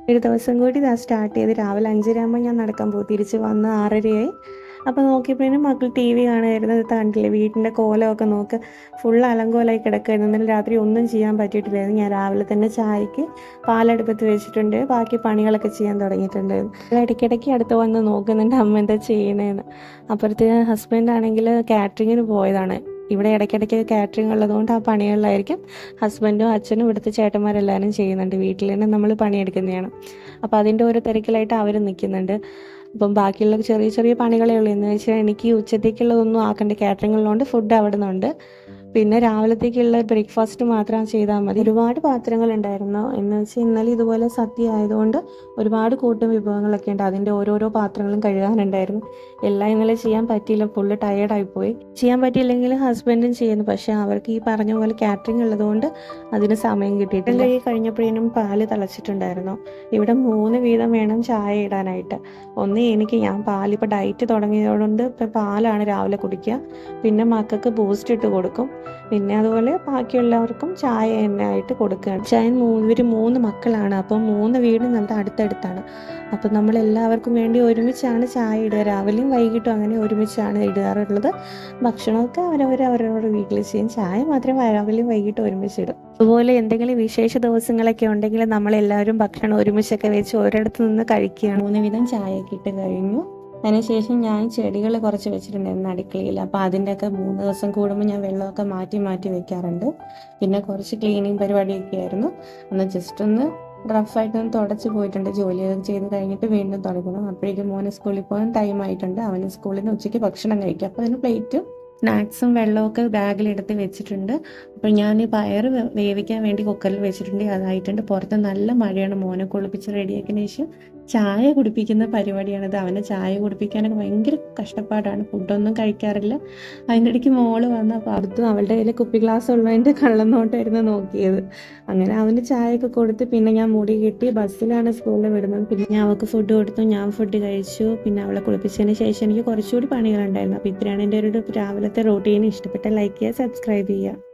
ഒരു ദിവസം കൂടി ഇതാ സ്റ്റാർട്ട് ചെയ്ത് രാവിലെ 5:30 ആകുമ്പോൾ ഞാൻ നടക്കാൻ പോകും. തിരിച്ച് വന്ന് 6:30 അപ്പോൾ നോക്കിയപ്പോഴേനും മക്കൾ ടി വി കാണുമായിരുന്നു. കണ്ടില്ലേ വീട്ടിൻ്റെ കോലമൊക്കെ നോക്ക്, ഫുൾ അലങ്കോലമായി കിടക്കുമായിരുന്നു. ഇന്നലെ രാത്രി ഒന്നും ചെയ്യാൻ പറ്റിയിട്ടില്ലായിരുന്നു. ഞാൻ രാവിലെ തന്നെ ചായക്ക് പാലടുപ്പത്ത് വെച്ചിട്ടുണ്ട്, ബാക്കി പണികളൊക്കെ ചെയ്യാൻ തുടങ്ങിയിട്ടുണ്ടായിരുന്നു. ഇടയ്ക്കിടയ്ക്ക് അടുത്ത് വന്ന് നോക്കുന്നുണ്ട് അമ്മ എന്താ ചെയ്യണേന്ന്. അപ്പുറത്ത് ഹസ്ബൻഡ് ആണെങ്കിൽ കാറ്ററിങ്ങിന് പോയതാണ്. ഇവിടെ ഇടയ്ക്കിടയ്ക്ക് കാറ്ററിംഗ് ഉള്ളതുകൊണ്ട് ആ പണികളിലായിരിക്കും. ഹസ്ബൻഡും അച്ഛനും ഇവിടുത്തെ ചേട്ടന്മാരെല്ലാവരും ചെയ്യുന്നുണ്ട്. വീട്ടിൽ തന്നെ നമ്മൾ പണിയെടുക്കുന്നതാണ്. അപ്പോൾ അതിൻ്റെ ഓരോ തിരക്കിലായിട്ട് അവർ നിൽക്കുന്നുണ്ട്. അപ്പം ബാക്കിയുള്ള ചെറിയ ചെറിയ പണികളേ ഉള്ളൂ. എന്ന് വെച്ചാൽ എനിക്ക് ഉച്ചത്തേക്കുള്ളതൊന്നും ആക്കണ്ട, കാറ്ററിംഗുള്ളതുകൊണ്ട് ഫുഡ് അവിടെ നിന്നുണ്ട്. പിന്നെ രാവിലത്തേക്കുള്ള ബ്രേക്ക്ഫാസ്റ്റ് മാത്രം ചെയ്താൽ മതി. ഒരുപാട് പാത്രങ്ങളുണ്ടായിരുന്നു. എന്ന് വെച്ചാൽ ഇന്നലെ ഇതുപോലെ സദ്യ ആയതുകൊണ്ട് ഒരുപാട് കൂട്ടം വിഭവങ്ങളൊക്കെ ഉണ്ട്. അതിൻ്റെ ഓരോരോ പാത്രങ്ങളും കഴുകാനുണ്ടായിരുന്നു. എല്ലാം ഇന്നലെ ചെയ്യാൻ പറ്റിയില്ല, ഫുള്ള് ടയേർഡായിപ്പോയി. ചെയ്യാൻ പറ്റിയില്ലെങ്കിൽ ഹസ്ബൻഡും ചെയ്യുന്നു. പക്ഷേ അവർക്ക് ഈ പറഞ്ഞ പോലെ കാറ്ററിംഗ് ഉള്ളതുകൊണ്ട് അതിന് സമയം കിട്ടിയിട്ടില്ല. കഴുകി കഴിഞ്ഞപ്പോഴേനും പാല് തിളച്ചിട്ടുണ്ടായിരുന്നു. ഇവിടെ 3 വീതം വേണം ചായ ഇടാനായിട്ട്. ഒന്ന് എനിക്ക്, ഞാൻ പാലിപ്പോൾ ഡയറ്റ് തുടങ്ങിയതുകൊണ്ട് ഇപ്പം പാലാണ് രാവിലെ കുടിക്കുക. പിന്നെ മക്കൾക്ക് ബൂസ്റ്റ് ഇട്ട് കൊടുക്കും. പിന്നെ അതുപോലെ ബാക്കിയുള്ളവർക്കും ചായ ആയിട്ട് കൊടുക്കുകയാണ്. ചായ ഇവർ 3 മക്കളാണ്. അപ്പം 3 വീടും നമ്മുടെ അടുത്തടുത്താണ്. അപ്പം നമ്മൾ എല്ലാവർക്കും വേണ്ടി ഒരുമിച്ചാണ് ചായ ഇടുക. രാവിലെയും വൈകിട്ടും അങ്ങനെ ഒരുമിച്ചാണ് ഇടാറുള്ളത്. ഭക്ഷണമൊക്കെ അവരവരുടെ വീട്ടിൽ ചെയ്യും. ചായ മാത്രമേ രാവിലെയും വൈകിട്ടും ഒരുമിച്ചിടും. അതുപോലെ എന്തെങ്കിലും വിശേഷ ദിവസങ്ങളൊക്കെ ഉണ്ടെങ്കിൽ നമ്മളെല്ലാവരും ഭക്ഷണം ഒരുമിച്ചൊക്കെ വെച്ച് ഒരിടത്ത് നിന്ന് കഴിക്കുകയാണ്. 3 വീതം ചായയൊക്കെ ഇട്ട് കഴിഞ്ഞു. അതിനുശേഷം ഞാൻ ചെടികൾ കുറച്ച് വെച്ചിട്ടുണ്ടായിരുന്നു അടുക്കളയിൽ. അപ്പോൾ അതിൻ്റെയൊക്കെ 3 ദിവസം കൂടുമ്പോൾ ഞാൻ വെള്ളമൊക്കെ മാറ്റി മാറ്റി വെക്കാറുണ്ട്. പിന്നെ കുറച്ച് ക്ലീനിങ് പരിപാടിയൊക്കെ ആയിരുന്നു. ഒന്ന് ജസ്റ്റ് ഒന്ന് റഫായിട്ടൊന്ന് തുടച്ച് പോയിട്ടുണ്ട്. ജോലിയൊക്കെ ചെയ്ത് കഴിഞ്ഞിട്ട് വീണ്ടും തുടങ്ങണം. അപ്പോഴേക്കും മോന് സ്കൂളിൽ പോകാൻ ടൈം ആയിട്ടുണ്ട്. അവന് സ്കൂളിൽ നിന്ന് ഉച്ചയ്ക്ക് ഭക്ഷണം കഴിക്കും. അപ്പോൾ അതിന് പ്ലേറ്റും സ്നാക്സും വെള്ളമൊക്കെ ബാഗിലെടുത്ത് വെച്ചിട്ടുണ്ട്. അപ്പോൾ ഞാൻ പയർ വേവിക്കാൻ വേണ്ടി കുക്കറിൽ വെച്ചിട്ടുണ്ട്. അതായിട്ടുണ്ട്. പുറത്ത് നല്ല മഴയാണ്. മോനെ കുളിപ്പിച്ച് റെഡിയാക്കിയതിന് ശേഷം ചായ കുടിപ്പിക്കുന്ന പരിപാടിയാണിത്. അവനെ ചായ കുടിപ്പിക്കാനൊക്കെ ഭയങ്കര കഷ്ടപ്പാടാണ്. ഫുഡൊന്നും കഴിക്കാറില്ല. അതിൻ്റെ ഇടയ്ക്ക് മോള് വന്ന് അപ്പോൾ അടുത്തും അവളുടെ കയ്യിൽ കുപ്പി ഗ്ലാസ് ഉള്ളതിൻ്റെ കള്ളനോട്ടായിരുന്നു നോക്കിയത്. അങ്ങനെ അവന് ചായയൊക്കെ കൊടുത്ത് പിന്നെ ഞാൻ മുടി കെട്ടി ബസ്സിലാണ് സ്കൂളിൽ വിടുന്നത്. പിന്നെ ഞാൻ അവൾക്ക് ഫുഡ് കൊടുത്തു, ഞാൻ ഫുഡ് കഴിച്ചു. പിന്നെ അവളെ കുളിപ്പിച്ചതിന് ശേഷം എനിക്ക് കുറച്ചുകൂടി പണികളുണ്ടായിരുന്നു. അപ്പോൾ ഇത്രയാണ് എൻ്റെ ഒരു രാവിലത്തെ റൂട്ടീൻ. ഇഷ്ടപ്പെട്ട ലൈക്ക് ചെയ്യുക, സബ്സ്ക്രൈബ് ചെയ്യുക.